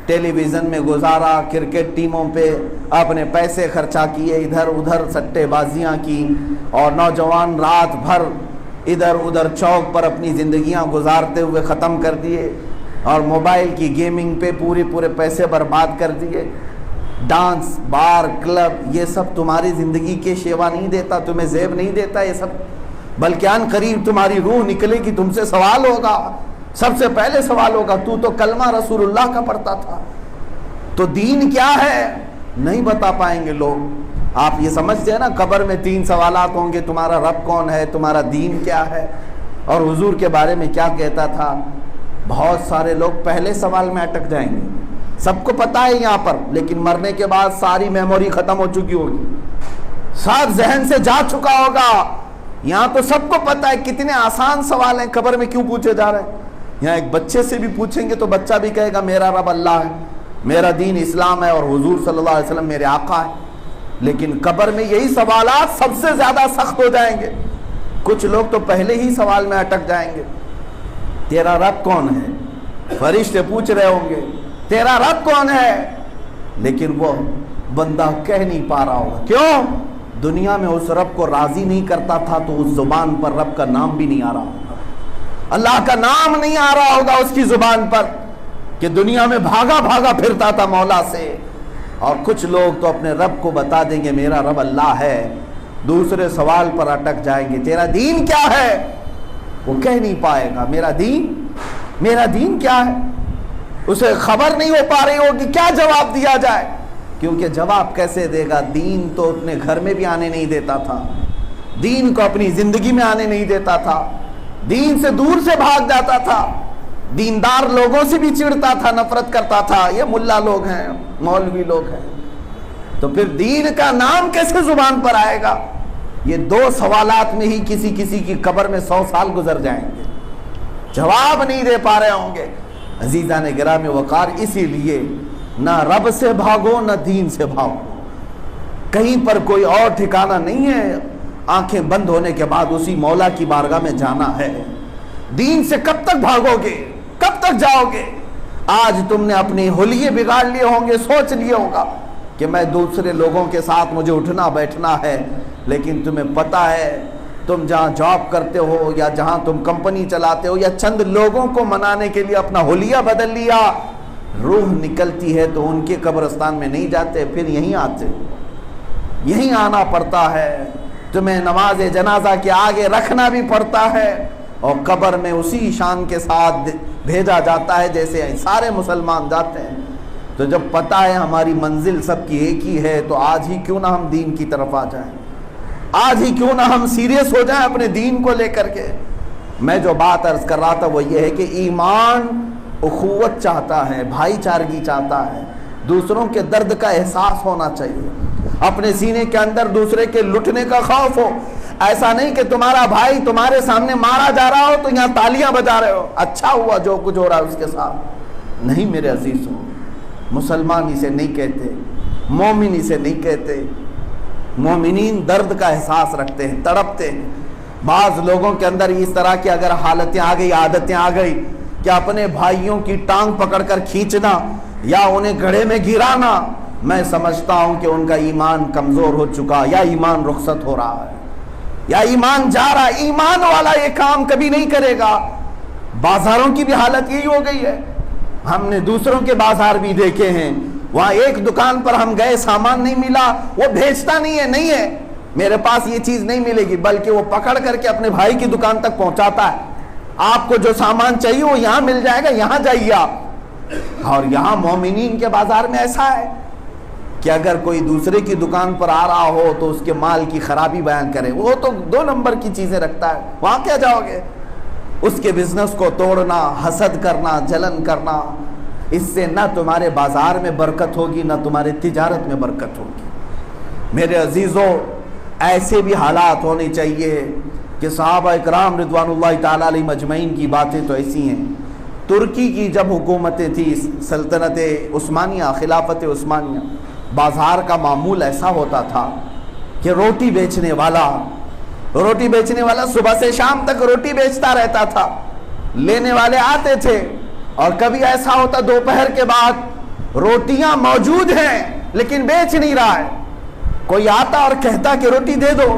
ٹیلی ویژن میں گزارا، کرکٹ ٹیموں پہ اپنے پیسے خرچہ کیے، ادھر ادھر سٹے بازیاں کی، اور نوجوان رات بھر ادھر ادھر چوک پر اپنی زندگیاں گزارتے ہوئے ختم کر دیے، اور موبائل کی گیمنگ پہ پورے پیسے برباد کر دیے۔ ڈانس، بار، کلب، یہ سب تمہاری زندگی کے شیوا نہیں دیتا، تمہیں زیب نہیں دیتا یہ سب، بلکہ ان قریب تمہاری روح نکلے گی، تم سے سوال ہوگا۔ سب سے پہلے سوال ہوگا، تو کلمہ رسول اللہ کا پڑھتا تھا، تو دین کیا ہے؟ نہیں بتا پائیں گے لوگ۔ آپ یہ سمجھتے ہیں نا، قبر میں 3 سوالات ہوں گے، تمہارا رب کون ہے، تمہارا دین کیا ہے، اور حضور کے بارے میں کیا کہتا تھا۔ بہت سارے لوگ پہلے سوال میں اٹک جائیں گے، سب کو پتا ہے یہاں پر، لیکن مرنے کے بعد ساری میموری ختم ہو چکی ہوگی، سب ذہن سے جا چکا ہوگا۔ یہاں تو سب کو پتا ہے کتنے آسان سوال ہیں، قبر میں کیوں پوچھے جا رہے ہیں۔ یہاں ایک بچے سے بھی پوچھیں گے تو بچہ بھی کہے گا میرا رب اللہ ہے، میرا دین اسلام ہے، اور حضور صلی اللہ علیہ وسلم میرے آقا ہے۔ لیکن قبر میں یہی سوالات سب سے زیادہ سخت ہو جائیں گے۔ کچھ لوگ تو پہلے ہی سوال میں اٹک جائیں گے، تیرا رب کون ہے؟ فرشتے پوچھ رہے ہوں گے تیرا رب کون ہے، لیکن وہ بندہ کہہ نہیں پا رہا ہوگا۔ کیوں؟ دنیا میں اس رب کو راضی نہیں کرتا تھا، تو اس زبان پر رب کا نام بھی نہیں آ رہا ہوگا، اللہ کا نام نہیں آ رہا ہوگا اس کی زبان پر، کہ دنیا میں بھاگا بھاگا پھرتا تھا مولا سے۔ اور کچھ لوگ تو اپنے رب کو بتا دیں گے میرا رب اللہ ہے، دوسرے سوال پر اٹک جائیں گے، تیرا دین کیا ہے؟ وہ کہہ نہیں پائے گا میرا دین کیا ہے، اسے خبر نہیں ہو پا رہی ہوگی کیا جواب دیا جائے، کیونکہ جواب کیسے دے گا؟ دین تو اپنے گھر میں بھی آنے نہیں دیتا تھا، دین کو اپنی زندگی میں آنے نہیں دیتا تھا، دین سے دور سے بھاگ جاتا تھا، دیندار لوگوں سے بھی چڑھتا تھا، نفرت کرتا تھا، یہ ملا لوگ ہیں، مولوی لوگ ہیں، تو پھر دین کا نام کیسے زبان پر آئے گا؟ یہ 2 سوالات میں ہی کسی کی قبر میں 100 سال گزر جائیں گے، جواب نہیں دے پا رہے ہوں گے۔ عزیزان گرامی وقار، اسی لیے نہ رب سے بھاگو نہ دین سے بھاگو، کہیں پر کوئی اور ٹھکانہ نہیں ہے، آنکھیں بند ہونے کے بعد اسی مولا کی بارگاہ میں جانا ہے۔ دین سے کب تک بھاگو گے، کب تک جاؤ گے؟ آج تم نے اپنے حلیے بگاڑ لیے ہوں گے، سوچ لیا ہوگا کہ میں دوسرے لوگوں کے ساتھ مجھے اٹھنا بیٹھنا ہے، لیکن تمہیں پتہ ہے تم جہاں جاب کرتے ہو یا جہاں تم کمپنی چلاتے ہو یا چند لوگوں کو منانے کے لیے اپنا حلیہ بدل لیا، روح نکلتی ہے تو ان کے قبرستان میں نہیں جاتے، پھر یہیں آتے، یہیں آنا پڑتا ہے، تمہیں نماز جنازہ کے آگے رکھنا بھی پڑتا ہے، اور قبر میں اسی شان کے ساتھ بھیجا جاتا ہے جیسے سارے مسلمان جاتے ہیں۔ تو جب پتہ ہے ہماری منزل سب کی ایک ہی ہے، تو آج ہی کیوں نہ ہم دین کی طرف آ جائیں، آج ہی کیوں نہ ہم سیریس ہو جائیں اپنے دین کو لے کر کے۔ میں جو بات عرض کر رہا تھا وہ یہ ہے کہ ایمان اخوت چاہتا ہے، بھائی چارگی چاہتا ہے، دوسروں کے درد کا احساس ہونا چاہیے، اپنے سینے کے اندر دوسرے کے لٹنے کا خوف ہو۔ ایسا نہیں کہ تمہارا بھائی تمہارے سامنے مارا جا رہا ہو تو یہاں تالیاں بجا رہے ہو اچھا ہوا جو کچھ ہو رہا ہے اس کے ساتھ. نہیں میرے عزیزوں، مسلمان اسے نہیں کہتے، مومن اسے نہیں کہتے. مومنین درد کا احساس رکھتے ہیں، تڑپتے ہیں. بعض لوگوں کے اندر اس طرح کی اگر حالتیں آ گئی، عادتیں آ گئی کہ اپنے بھائیوں کی ٹانگ پکڑ کر کھینچنا یا انہیں گڑھے میں گرانا، میں سمجھتا ہوں کہ ان کا ایمان کمزور ہو چکا، یا ایمان رخصت ہو رہا ہے، یا ایمان جا رہا ہے. ایمان والا یہ کام کبھی نہیں کرے گا. بازاروں کی بھی حالت یہی ہو گئی ہے. ہم نے دوسروں کے بازار بھی دیکھے ہیں، وہاں ایک دکان پر ہم گئے، سامان نہیں ملا، وہ بھیجتا نہیں ہے میرے پاس یہ چیز نہیں ملے گی، بلکہ وہ پکڑ کر کے اپنے بھائی کی دکان تک پہنچاتا ہے. آپ کو جو سامان چاہیے وہ یہاں مل جائے گا، یہاں جائیے آپ. اور یہاں مومنین کے بازار میں ایسا ہے کہ اگر کوئی دوسرے کی دکان پر آ رہا ہو تو اس کے مال کی خرابی بیان کرے. وہ تو 2 نمبر کی چیزیں رکھتا ہے، وہاں کیا جاؤ گے؟ اس کے بزنس کو توڑنا، حسد کرنا، جلن کرنا، اس سے نہ تمہارے بازار میں برکت ہوگی نہ تمہارے تجارت میں برکت ہوگی. میرے عزیزوں، ایسے بھی حالات ہونے چاہیے کہ صحابہ اکرام رضوان اللہ تعالی علیہ مجمعین کی باتیں تو ایسی ہیں. ترکی کی جب حکومتیں تھی، سلطنت عثمانیہ، خلافت عثمانیہ، بازار کا معمول ایسا ہوتا تھا کہ روٹی بیچنے والا صبح سے شام تک روٹی بیچتا رہتا تھا. لینے والے آتے تھے، اور کبھی ایسا ہوتا دوپہر کے بعد روٹیاں موجود ہیں لیکن بیچ نہیں رہا ہے. کوئی آتا اور کہتا کہ روٹی دے دو،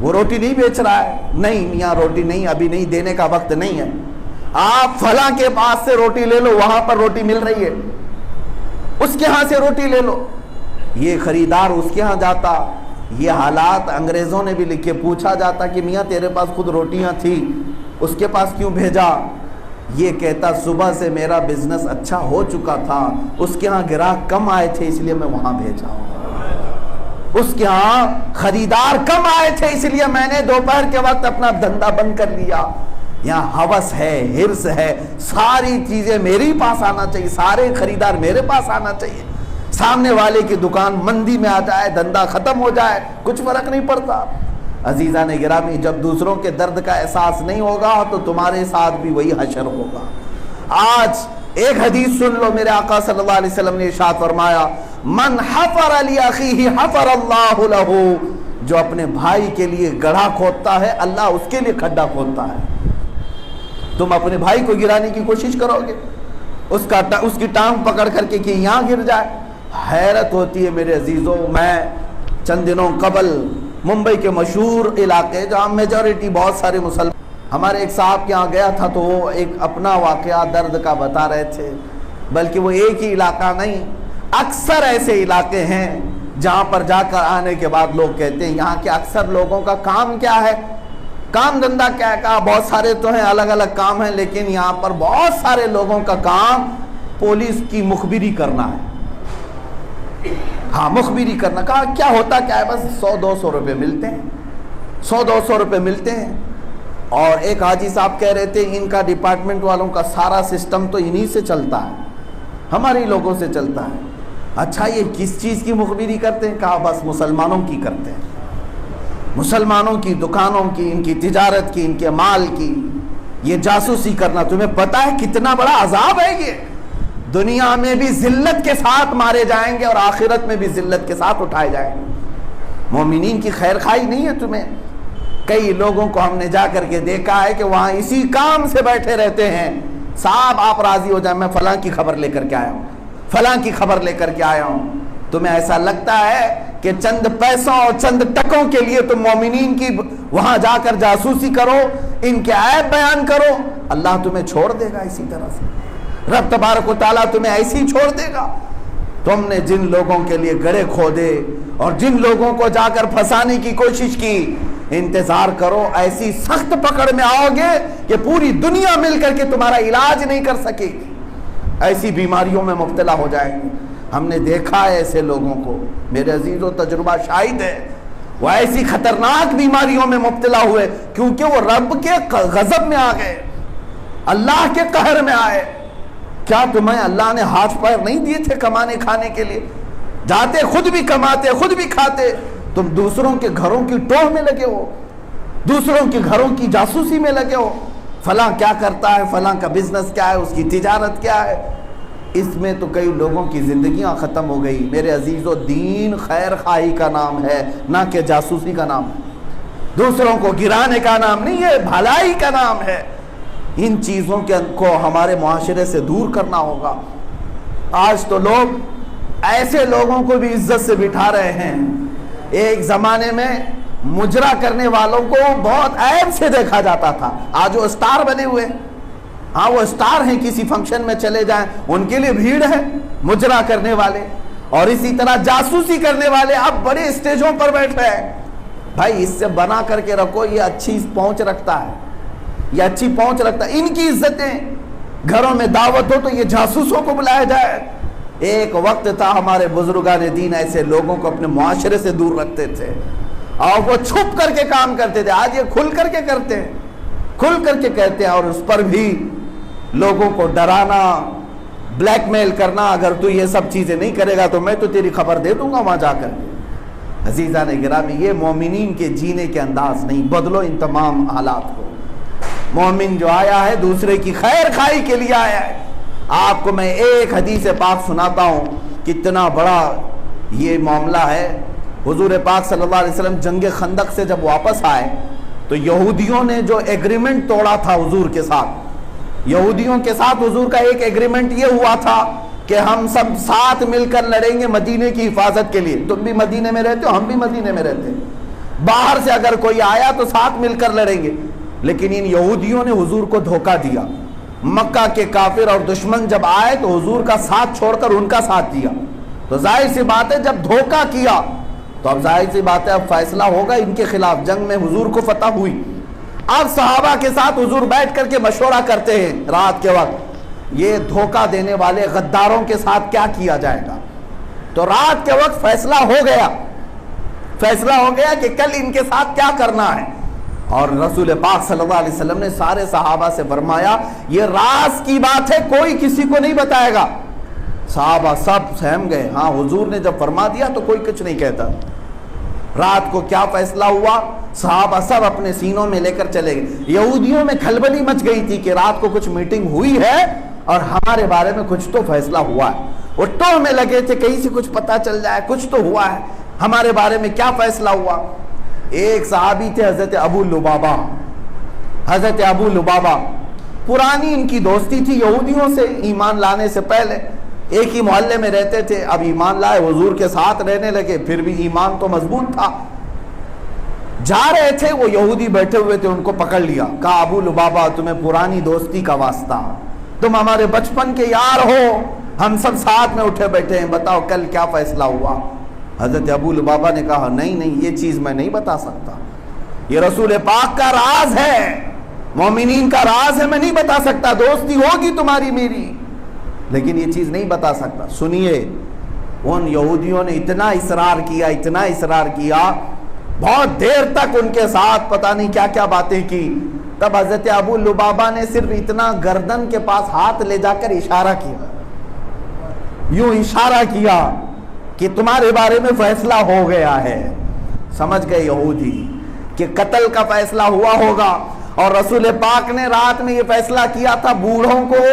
وہ روٹی نہیں بیچ رہا ہے. نہیں میاں روٹی نہیں، ابھی نہیں، دینے کا وقت نہیں ہے. آپ فلاں کے پاس سے روٹی لے لو، وہاں پر روٹی مل رہی ہے، اس کے ہاں سے روٹی لے لو. یہ خریدار اس کے ہاں جاتا. یہ حالات انگریزوں نے بھی لکھے. پوچھا جاتا کہ میاں تیرے پاس خود روٹیاں تھی، اس کے پاس کیوں بھیجا؟ یہ کہتا صبح سے میرا بزنس اچھا ہو چکا تھا، اس کے ہاں گراہک کم آئے تھے اس لیے میں وہاں بھیجا ہوں. اس کے ہاں خریدار کم آئے تھے اس لیے میں نے دوپہر کے وقت اپنا دھندا بند کر لیا. یہاں ہوس ہے، ہرس ہے، ساری چیزیں میرے پاس آنا چاہیے، سارے خریدار میرے پاس آنا چاہیے. سامنے والے کی دکان مندی میں آ جائے، دھندا ختم ہو جائے، کچھ فرق نہیں پڑتا. عزیزان گرامی، جب دوسروں کے درد کا احساس نہیں ہوگا تو تمہارے ساتھ بھی وہی حشر ہوگا. آج ایک حدیث سن لو. میرے آقا صلی اللہ علیہ وسلم نے ارشاد فرمایا، من حفر لأخیہ حفر اللہ لہ. جو اپنے بھائی کے لیے گڑھا کھودتا ہے اللہ اس کے لیے کھڈا کھودتا ہے. تم اپنے بھائی کو گرانے کی کوشش کرو گے، اس کی ٹانگ پکڑ کر کے کہ یہاں گر جائے. حیرت ہوتی ہے میرے عزیزوں. میں چند دنوں قبل ممبئی کے مشہور علاقے جہاں میجورٹی بہت سارے مسلمان، ہمارے ایک صاحب کے یہاں گیا تھا تو وہ ایک اپنا واقعہ درد کا بتا رہے تھے. بلکہ وہ ایک ہی علاقہ نہیں، اکثر ایسے علاقے ہیں جہاں پر جا کر آنے کے بعد لوگ کہتے ہیں یہاں کے اکثر لوگوں کا کام کیا ہے، کام دھندا کیا ہے. کہا بہت سارے تو ہیں، الگ الگ کام ہیں، لیکن یہاں پر بہت سارے لوگوں کا کام پولیس کی مخبری کرنا ہے. ہاں مخبری کرنا. کہا کیا ہوتا کیا ہے؟ بس 100-200 روپے ملتے ہیں، 100-200 روپے ملتے ہیں. اور ایک حاجی صاحب کہہ رہے تھے ان کا ڈپارٹمنٹ والوں کا سارا سسٹم تو انہی سے چلتا ہے، ہمارے لوگوں سے چلتا ہے. اچھا یہ کس چیز کی مخبری کرتے ہیں؟ کہا بس مسلمانوں کی کرتے ہیں، مسلمانوں کی دکانوں کی، ان کی تجارت کی، ان کے مال کی. یہ جاسوسی کرنا تمہیں پتا ہے کتنا بڑا عذاب ہے. یہ دنیا میں بھی ذلت کے ساتھ مارے جائیں گے اور آخرت میں بھی ذلت کے ساتھ اٹھائے جائیں گے. مومنین کی خیر خواہی نہیں ہے تمہیں. کئی لوگوں کو ہم نے جا کر کے دیکھا ہے کہ وہاں اسی کام سے بیٹھے رہتے ہیں. صاحب آپ راضی ہو جائیں، میں فلاں کی خبر لے کر کے آیا ہوں، فلاں کی خبر لے کر کے آیا ہوں. تمہیں ایسا لگتا ہے کہ چند پیسوں اور چند ٹکوں کے لیے تم مومنین کی وہاں جا کر جاسوسی کرو، ان کے عیب بیان کرو. اللہ تمہیں چھوڑ دے گا اسی طرح سے. رب تبارک و تعالیٰ تمہیں ایسی چھوڑ دے گا. تم نے جن لوگوں کے لیے گڑھے کھودے اور جن لوگوں کو جا کر پھنسانے کی کوشش کی، انتظار کرو ایسی سخت پکڑ میں آؤ گے کہ پوری دنیا مل کر کے تمہارا علاج نہیں کر سکے گی. ایسی بیماریوں میں مبتلا ہو جائیں گے. ہم نے دیکھا ہے ایسے لوگوں کو میرے عزیزوں، تجربہ شاہد ہے. وہ ایسی خطرناک بیماریوں میں مبتلا ہوئے کیونکہ وہ رب کے غضب میں آ گئے، اللہ کے قہر میں آئے. کیا تمہیں اللہ نے ہاتھ پیر نہیں دیے تھے کمانے کھانے کے لیے؟ جاتے خود بھی کماتے خود بھی کھاتے، تم دوسروں کے گھروں کی ٹوہ میں لگے ہو. دوسروں کے گھروں کی جاسوسی میں لگے ہو، فلاں کیا کرتا ہے، فلاں کا بزنس کیا ہے، اس کی تجارت کیا ہے۔ اس میں تو کئی لوگوں کی زندگیاں ختم ہو گئی۔ میرے عزیزو، دین خیر خواہی کا نام ہے، نہ کہ جاسوسی کا نام ہے، دوسروں کو گرانے کا نام نہیں ہے، بھلائی کا نام ہے۔ ان چیزوں کو ہمارے معاشرے سے دور کرنا ہوگا۔ آج تو لوگ ایسے لوگوں کو بھی عزت سے بٹھا رہے ہیں۔ ایک زمانے میں مجرا کرنے والوں کو بہت عیب سے دیکھا جاتا تھا، آج وہ اسٹار بنے ہوئے، ہاں وہ اسٹار ہیں، کسی فنکشن میں چلے جائیں ان کے لیے بھیڑ ہے۔ مجرا کرنے والے اور اسی طرح جاسوسی کرنے والے اب بڑے اسٹیجوں پر بیٹھے ہیں۔ بھائی اس سے بنا کر کے رکھو، یہ اچھی پہنچ رکھتا ہے، یہ اچھی پہنچ رکھتا ہے۔ ان کی عزتیں، گھروں میں دعوت ہو تو یہ جاسوسوں کو بلایا جائے۔ ایک وقت تھا ہمارے بزرگان دین ایسے لوگوں کو اپنے معاشرے سے دور رکھتے تھے اور وہ چھپ کر کے کام کرتے تھے۔ آج یہ کھل کر کے کرتے ہیں، کھل کر کے کہتے ہیں، اور اس پر بھی لوگوں کو ڈرانا، بلیک میل کرنا، اگر تو یہ سب چیزیں نہیں کرے گا تو میں تو تیری خبر دے دوں گا وہاں جا کر کے۔ عزیزان گرامی، یہ مومنین کے جینے کے انداز نہیں، بدلو ان تمام حالات کو۔ مومن جو آیا ہے دوسرے کی خیر خواہی کے لیے آیا ہے۔ آپ کو میں ایک حدیث پاک سناتا ہوں، کتنا بڑا یہ معاملہ ہے۔ حضور پاک صلی اللہ علیہ وسلم جنگ خندق سے جب واپس آئے تو یہودیوں نے جو ایگریمنٹ توڑا تھا حضور کے ساتھ، یہودیوں کے ساتھ حضور کا ایک ایگریمنٹ یہ ہوا تھا کہ ہم سب ساتھ مل کر لڑیں گے مدینے کی حفاظت کے لیے۔ تم بھی مدینے میں رہتے ہو، ہم بھی مدینے میں رہتے ہیں، باہر سے اگر کوئی آیا تو ساتھ مل کر لڑیں گے۔ لیکن ان یہودیوں نے حضور کو دھوکہ دیا۔ مکہ کے کافر اور دشمن جب آئے تو حضور کا ساتھ چھوڑ کر ان کا ساتھ دیا۔ تو ظاہر سی بات ہے جب دھوکہ کیا تو اب ظاہر سی بات ہے اب فیصلہ ہوگا ان کے خلاف۔ جنگ میں حضور کو فتح ہوئی، اب صحابہ کے ساتھ حضور بیٹھ کر کے مشورہ کرتے ہیں رات کے وقت، یہ دھوکہ دینے والے غداروں کے ساتھ کیا کیا جائے گا۔ تو رات کے وقت فیصلہ ہو گیا کہ کل ان کے ساتھ کیا کرنا ہے۔ اور رسول پاک صلی اللہ علیہ وسلم نے سارے صحابہ سے فرمایا یہ راز کی بات ہے، کوئی کسی کو نہیں بتائے گا۔ صحابہ سب سہم گئے، ہاں حضور نے جب فرما دیا تو کوئی کچھ نہیں کہتا۔ رات کو کیا فیصلہ ہوا، صحابہ سب اپنے سینوں میں لے کر چلے گئے۔ یہودیوں میں کھلبلی مچ گئی تھی کہ رات کو کچھ میٹنگ ہوئی ہے اور ہمارے بارے میں کچھ تو فیصلہ ہوا ہے۔ وہ ٹو میں لگے تھے کہیں سے کچھ پتہ چل جائے، کچھ تو ہوا ہے، ہمارے بارے میں کیا فیصلہ ہوا۔ ایک صحابی تھے حضرت ابو لبابہ، حضرت ابو لبابہ، پرانی ان کی دوستی تھی یہودیوں سے، ایمان لانے سے پہلے ایک ہی محلے میں رہتے تھے، اب ایمان لائے، حضور کے ساتھ رہنے لگے، پھر بھی ایمان تو مضبوط تھا۔ جا رہے تھے، وہ یہودی بیٹھے ہوئے تھے، ان کو پکڑ لیا، کہا ابو لبابہ تمہیں پرانی دوستی کا واسطہ، تم ہمارے بچپن کے یار ہو، ہم سب ساتھ میں اٹھے بیٹھے ہیں، بتاؤ کل کیا فیصلہ ہوا۔ حضرت ابو لبابہ نے کہا نہیں یہ چیز میں نہیں بتا سکتا، یہ رسول پاک کا راز ہے، مومنین کا راز ہے، میں نہیں بتا سکتا، دوستی ہوگی تمہاری میری لیکن یہ چیز نہیں بتا سکتا۔ سنیے، ان یہودیوں نے اتنا اصرار کیا، بہت دیر تک ان کے ساتھ پتہ نہیں کیا کیا باتیں کی۔ تب حضرت ابو لبابہ نے صرف اتنا گردن کے پاس ہاتھ لے جا کر اشارہ کیا، یوں اشارہ کیا کہ تمہارے بارے میں فیصلہ ہو گیا ہے۔ سمجھ گئے یہودی کہ قتل کا فیصلہ ہوا ہوگا، اور رسول پاک نے رات میں یہ فیصلہ کیا تھا بوڑھوں کو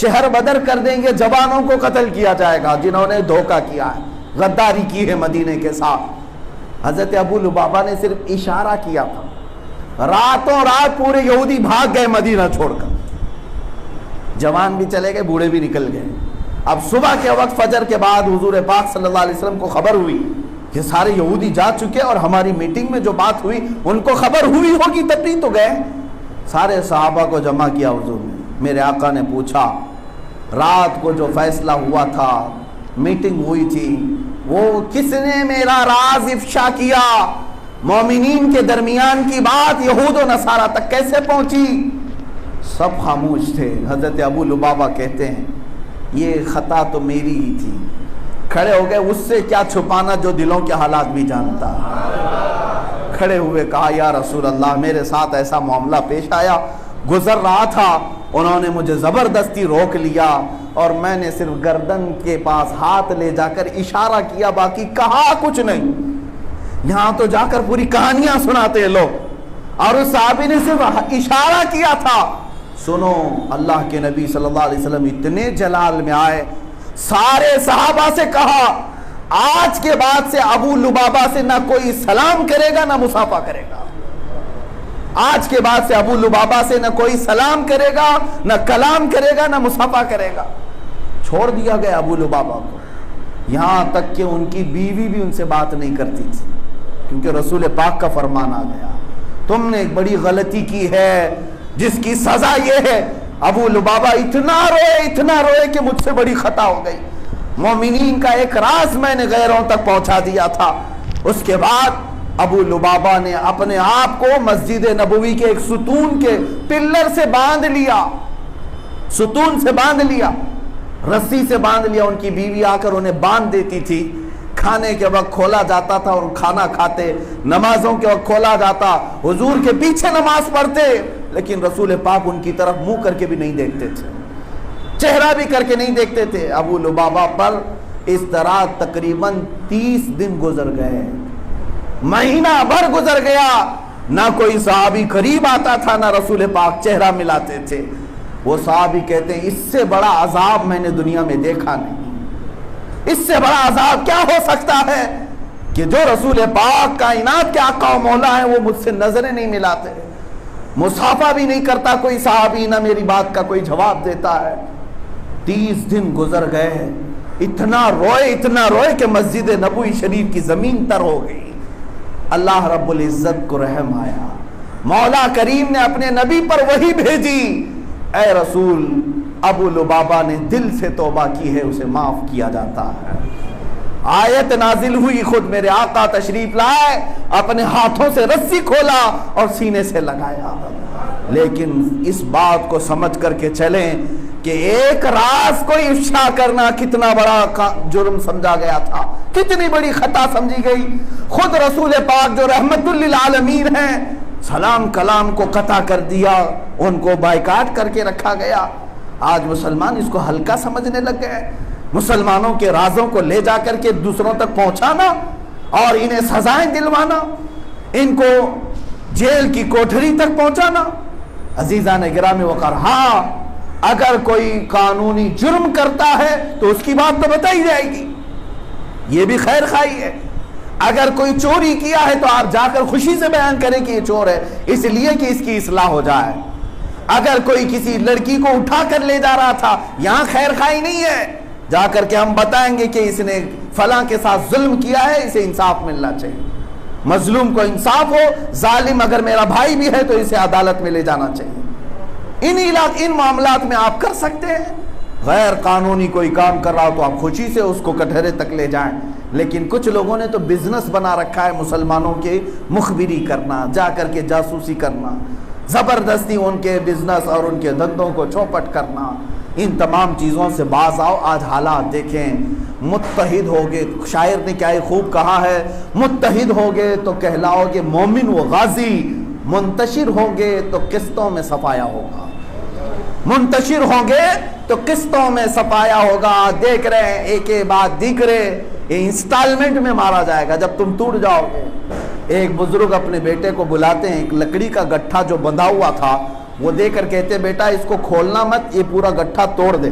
شہر بدر کر دیں گے، جوانوں کو قتل کیا جائے گا جنہوں نے دھوکہ کیا ہے، غداری کی ہے مدینے کے ساتھ۔ حضرت ابو لبابہ نے صرف اشارہ کیا تھا، راتوں رات پورے یہودی بھاگ گئے مدینہ چھوڑ کر، جوان بھی چلے گئے، بوڑھے بھی نکل گئے۔ اب صبح کے وقت فجر کے بعد حضور پاک صلی اللہ علیہ وسلم کو خبر ہوئی کہ سارے یہودی جا چکے، اور ہماری میٹنگ میں جو بات ہوئی ان کو خبر ہوئی ہوگی تب نہیں تو گئے۔ سارے صحابہ کو جمع کیا حضور نے، میرے آقا نے پوچھا رات کو جو فیصلہ ہوا تھا، میٹنگ ہوئی تھی، وہ کس نے میرا راز افشا کیا؟ مومنین کے درمیان کی بات یہود و نصارہ تک کیسے پہنچی؟ سب خاموش تھے۔ حضرت ابو لبابہ کہتے ہیں یہ خطا تو میری ہی تھی، کھڑے ہو گئے، اس سے کیا چھپانا جو دلوں کے حالات بھی جانتا۔ کھڑے ہوئے کہا یا رسول اللہ میرے ساتھ ایسا معاملہ پیش آیا، گزر رہا تھا، انہوں نے مجھے زبردستی روک لیا اور میں نے صرف گردن کے پاس ہاتھ لے جا کر اشارہ کیا، باقی کہا کچھ نہیں۔ یہاں تو جا کر پوری کہانیاں سناتے ہیں لوگ، اور اس صحابی نے صرف اشارہ کیا تھا. سنو, اللہ کے نبی صلی اللہ علیہ وسلم اتنے جلال میں آئے, سارے صحابہ سے کہا آج کے بعد سے ابو لبابہ سے نہ کوئی سلام کرے گا نہ مصافحہ کرے گا. آج کے بعد سے ابو لبابہ سے نہ کوئی سلام کرے گا, نہ کلام کرے گا, نہ مصافحہ کرے گا. چھوڑ دیا گیا ابو لبابہ کو, یہاں تک کہ ان کی بیوی بھی ان سے بات نہیں کرتی تھی, کیونکہ رسول پاک کا فرمان آ گیا تم نے ایک بڑی غلطی کی ہے جس کی سزا یہ ہے. ابو لبابہ اتنا روئے کہ مجھ سے بڑی خطا ہو گئی, مومنین کا ایک راز میں نے غیروں تک پہنچا دیا تھا. اس کے بعد ابو لبابہ نے اپنے آپ کو مسجد نبوی کے ایک ستون کے پلر سے باندھ لیا, ستون سے باندھ لیا, رسی سے باندھ لیا. ان کی بیوی آ کر انہیں باندھ دیتی تھی, کھانے کے وقت کھولا جاتا تھا اور کھانا کھاتے, نمازوں کے وقت کھولا جاتا, حضور کے پیچھے نماز پڑھتے, لیکن رسول پاک ان کی طرف منہ کر کے بھی نہیں دیکھتے تھے, چہرہ بھی کر کے نہیں دیکھتے تھے. ابو لبابہ پر اس طرح تقریباً 30 دن گزر گئے, مہینہ بھر گزر گیا, نہ کوئی صحابی قریب آتا تھا, نہ رسول پاک چہرہ ملاتے تھے. وہ صحابی کہتے ہیں اس سے بڑا عذاب میں نے دنیا میں دیکھا نہیں. اس سے بڑا عذاب کیا ہو سکتا ہے کہ جو رسول پاک کائنات کے آقا و مولا ہیں وہ مجھ سے نظریں نہیں ملاتے, مصافحہ بھی نہیں کرتا کوئی صحابی, نہ میری بات کا کوئی جواب دیتا ہے. 30 دن گزر گئے, اتنا روئے کہ مسجد نبوی شریف کی زمین تر ہو گئی. اللہ رب العزت کو رحم آیا, مولا کریم نے اپنے نبی پر وحی بھیجی, اے رسول ابو لبابہ نے دل سے توبہ کی ہے, اسے معاف کیا جاتا ہے. آیت نازل ہوئی, خود میرے آقا تشریف لائے, اپنے ہاتھوں سے رسی کھولا اور سینے سے لگایا. لیکن اس بات کو سمجھ کر کے چلیں کہ ایک راز کو افشا کرنا کتنا بڑا جرم سمجھا گیا تھا, کتنی بڑی خطا سمجھی گئی. خود رسول پاک جو رحمت للعالمین ہیں, سلام کلام کو قطع کر دیا, ان کو بائیکاٹ کر کے رکھا گیا. آج مسلمان اس کو ہلکا سمجھنے لگ گئے, مسلمانوں کے رازوں کو لے جا کر کے دوسروں تک پہنچانا اور انہیں سزائیں دلوانا, ان کو جیل کی کوٹھری تک پہنچانا. عزیزان گرامی وقار, ہاں اگر کوئی قانونی جرم کرتا ہے تو اس کی بات تو بتائی جائے گی, یہ بھی خیر خواہی ہے. اگر کوئی چوری کیا ہے تو آپ جا کر خوشی سے بیان کریں کہ یہ چور ہے, اس لیے کہ اس کی اصلاح ہو جائے. اگر کوئی کسی لڑکی کو اٹھا کر لے جا رہا تھا, یہاں خیر خواہی نہیں ہے, جا کر کے ہم بتائیں گے کہ اس نے فلاں کے ساتھ ظلم کیا ہے, اسے انصاف ملنا چاہیے, مظلوم کو انصاف ہو, ظالم اگر میرا بھائی بھی ہے تو اسے عدالت میں لے جانا چاہیے. ان معاملات میں آپ کر سکتے ہیں. غیر قانونی کوئی کام کر رہا ہو تو آپ خوشی سے اس کو کٹہرے تک لے جائیں. لیکن کچھ لوگوں نے تو بزنس بنا رکھا ہے مسلمانوں کے مخبری کرنا, جا کر کے جاسوسی کرنا, زبردستی ان کے بزنس اور ان کے دھندوں کو چوپٹ کرنا. ان تمام چیزوں سے باز آؤ. آج حالات دیکھیں, متحد ہوگے, شاعر نے کیا خوب کہا ہے, متحد ہوگے تو کہلاؤ گے مومن و غازی, منتشر ہوگے تو قسطوں میں صفایا ہوگا. منتشر ہوں گے تو قسطوں میں صفایا ہوگا. دیکھ رہے ہیں ایک بعد دیکھ رہے, یہ انسٹالمنٹ میں مارا جائے گا جب تم ٹوٹ جاؤ گے. ایک بزرگ اپنے بیٹے کو بلاتے ہیں, ایک لکڑی کا گٹھا جو بندھا ہوا تھا وہ دے کر کہتے بیٹا اس کو کھولنا مت, یہ پورا گٹھا توڑ دے.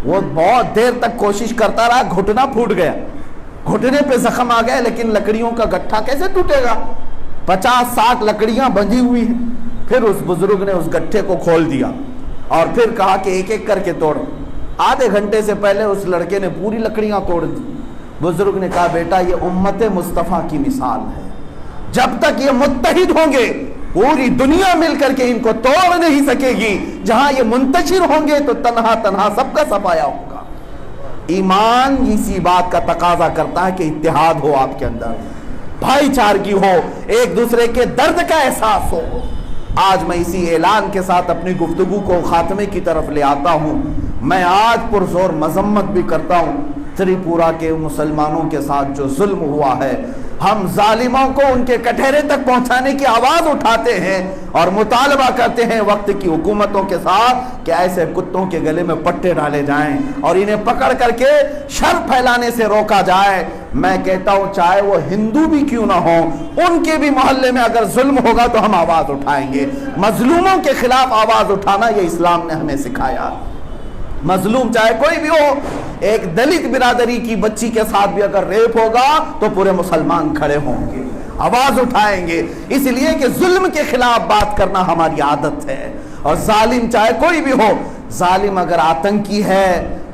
وہ بہت دیر تک کوشش کرتا رہا, گھٹنا پھوٹ گیا, گھٹنے پہ زخم آ گیا, لیکن لکڑیوں کا گٹھا کیسے ٹوٹے گا, 50-60 لکڑیاں بندھی ہوئی ہیں. پھر اس بزرگ نے اس گٹھے کو کھول دیا اور پھر کہا کہ ایک ایک کر کے توڑ. آدھے گھنٹے سے پہلے اس لڑکے نے پوری لکڑیاں توڑ دی. بزرگ نے کہا بیٹا یہ امت مصطفیٰ کی مثال ہے, جب تک یہ متحد ہوں گے پوری دنیا مل کر کے ان کو توڑ نہیں سکے گی. جہاں یہ منتشر ہوں گے تو تنہا تنہا سب کا سفایا ہوگا. ایمان اسی بات کا تقاضا کرتا ہے کہ اتحاد ہو آپ کے اندر, بھائی چارگی ہو, ایک دوسرے کے درد کا احساس ہو. آج میں اسی اعلان کے ساتھ اپنی گفتگو کو خاتمے کی طرف لے آتا ہوں. میں آج پرزور مذمت بھی کرتا ہوں تریپورہ کے مسلمانوں کے ساتھ جو ظلم ہوا ہے. ہم ظالموں کو ان کے کٹہرے تک پہنچانے کی آواز اٹھاتے ہیں اور مطالبہ کرتے ہیں وقت کی حکومتوں کے ساتھ کہ ایسے کتوں کے گلے میں پٹے ڈالے جائیں اور انہیں پکڑ کر کے شر پھیلانے سے روکا جائے۔ میں کہتا ہوں چاہے وہ ہندو بھی کیوں نہ ہوں، ان کے بھی محلے میں اگر ظلم ہوگا تو ہم آواز اٹھائیں گے۔ مظلوموں کے خلاف آواز اٹھانا یہ اسلام نے ہمیں سکھایا۔ مظلوم چاہے کوئی بھی ہو، ایک دلت برادری کی بچی کے ساتھ بھی اگر ریپ ہوگا تو پورے مسلمان کھڑے ہوں گے، آواز اٹھائیں گے، اس لیے کہ ظلم کے خلاف بات کرنا ہماری عادت ہے۔ اور ظالم چاہے کوئی بھی ہو، ظالم اگر آتنکی ہے،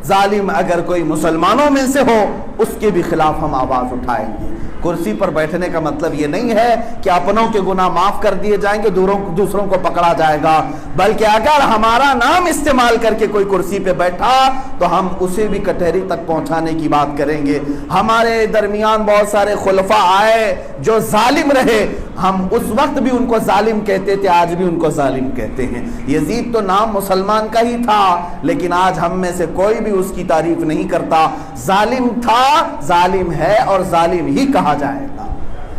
ظالم اگر کوئی مسلمانوں میں سے ہو، اس کے بھی خلاف ہم آواز اٹھائیں گے۔ کرسی پر بیٹھنے کا مطلب یہ نہیں ہے کہ اپنوں کے گناہ معاف کر دیے جائیں گے، دوسروں کو پکڑا جائے گا، بلکہ اگر ہمارا نام استعمال کر کے کوئی کرسی پہ بیٹھا تو ہم اسے بھی کٹہری تک پہنچانے کی بات کریں گے۔ ہمارے درمیان بہت سارے خلفاء آئے جو ظالم رہے، ہم اس وقت بھی ان کو ظالم کہتے تھے، آج بھی ان کو ظالم کہتے ہیں۔ یزید تو نام مسلمان کا ہی تھا، لیکن آج ہم میں سے کوئی بھی اس کی تعریف نہیں کرتا۔ ظالم تھا، ظالم ہے اور ظالم ہی کہا جائے گا۔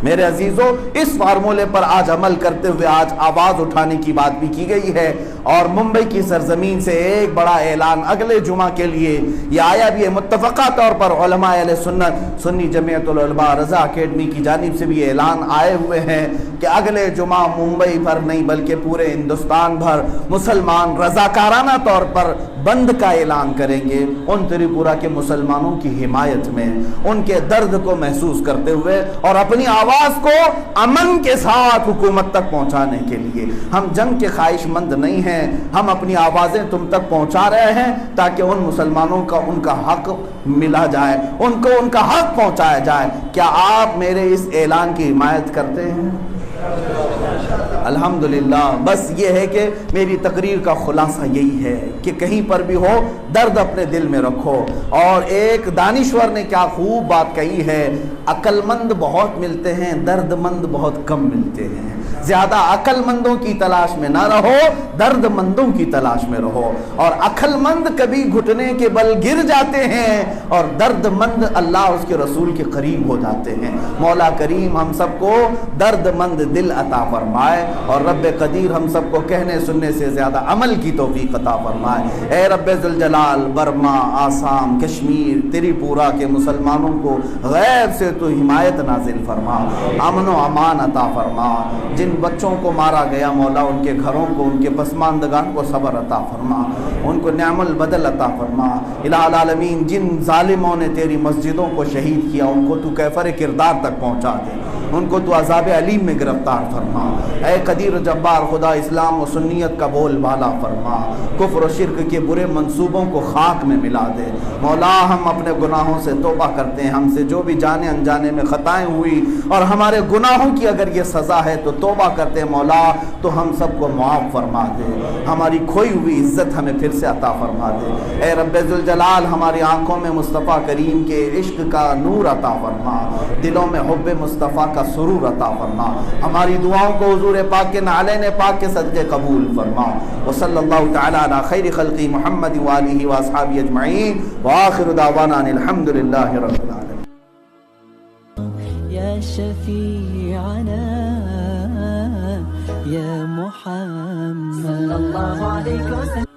میرے عزیزوں، اس فارمولے پر آج عمل کرتے ہوئے آج آواز اٹھانے کی بات بھی کی گئی ہے، اور ممبئی کی سرزمین سے ایک بڑا اعلان اگلے جمعہ کے لیے یہ آیا بھی ہے۔ متفقہ طور پر علماء اہل سنت سنی جمعیت العلماء رضا اکیڈمی کی جانب سے بھی یہ اعلان آئے ہوئے ہیں کہ اگلے جمعہ ممبئی بھر نہیں بلکہ پورے ہندوستان بھر مسلمان رضاکارانہ طور پر بند کا اعلان کریں گے، ان تریپورہ کے مسلمانوں کی حمایت میں، ان کے درد کو محسوس کرتے ہوئے اور اپنی آواز کو امن کے ساتھ حکومت تک پہنچانے کے لیے۔ ہم جنگ کے خواہش مند نہیں ہیں، ہم اپنی آوازیں تم تک پہنچا رہے ہیں تاکہ ان مسلمانوں کا ان کا حق ملا جائے، ان کو ان کا حق پہنچایا جائے۔ کیا آپ میرے اس اعلان کی حمایت کرتے ہیں؟ الحمدللہ۔ بس یہ ہے کہ میری تقریر کا خلاصہ یہی ہے کہ کہیں پر بھی ہو درد اپنے دل میں رکھو۔ اور ایک دانشور نے کیا خوب بات کہی ہے، عقل مند بہت ملتے ہیں، درد مند بہت کم ملتے ہیں۔ زیادہ عقل مندوں کی تلاش میں نہ رہو، درد مندوں کی تلاش میں رہو۔ اور عقل مند کبھی گھٹنے کے بل گر جاتے ہیں اور درد مند اللہ اس کے رسول کے قریب ہو جاتے ہیں۔ مولا کریم ہم سب کو درد مند دل عطا فرمائے، اور رب قدیر ہم سب کو کہنے سننے سے زیادہ عمل کی توفیق عطا فرمائے۔ اے رب ذوالجلال، برما، آسام، کشمیر، تریپورہ کے مسلمانوں کو غیب سے تو حمایت نازل فرما، امن و امان عطا فرما۔ جن بچوں کو مارا گیا مولا، ان کے گھروں کو، ان کے پسماندگان کو صبر عطا فرما، ان کو نعم البدل عطا فرما۔ الہ العالمین، جن ظالموں نے تیری مسجدوں کو شہید کیا، ان کو تو کیفر کردار تک پہنچا دے، ان کو تو عذاب علیم میں گرفتار فرما۔ اے قدیر و جبار خدا، اسلام و سنیت کا بول بالا فرما، کفر و شرک کے برے منصوبوں کو خاک میں ملا دے۔ مولا ہم اپنے گناہوں سے توبہ کرتے ہیں، ہم سے جو بھی جانے انجانے میں خطائیں ہوئی اور ہمارے گناہوں کی اگر یہ سزا ہے تو توبہ کرتے ہیں مولا، تو ہم سب کو معاف فرما دے، ہماری کھوئی ہوئی عزت ہمیں پھر سے عطا فرما دے۔ اے رب ذوالجلال، ہماری آنکھوں میں مصطفیٰ کریم کے عشق کا نور عطا فرما، دلوں میں حب مصطفیٰ کا سرور عطا فرما، ہماری دعاؤں کو حضور پاک کے نعلین پاک کے صدقے قبول فرما۔ وصلی اللہ تعالی علی خیر خلق محمد وآلہ واصحابہ اجمعین، وآخر دعوانا ان الحمدللہ رب العالمین۔ يا شفيعنا يا محمد صلى الله عليه وسلم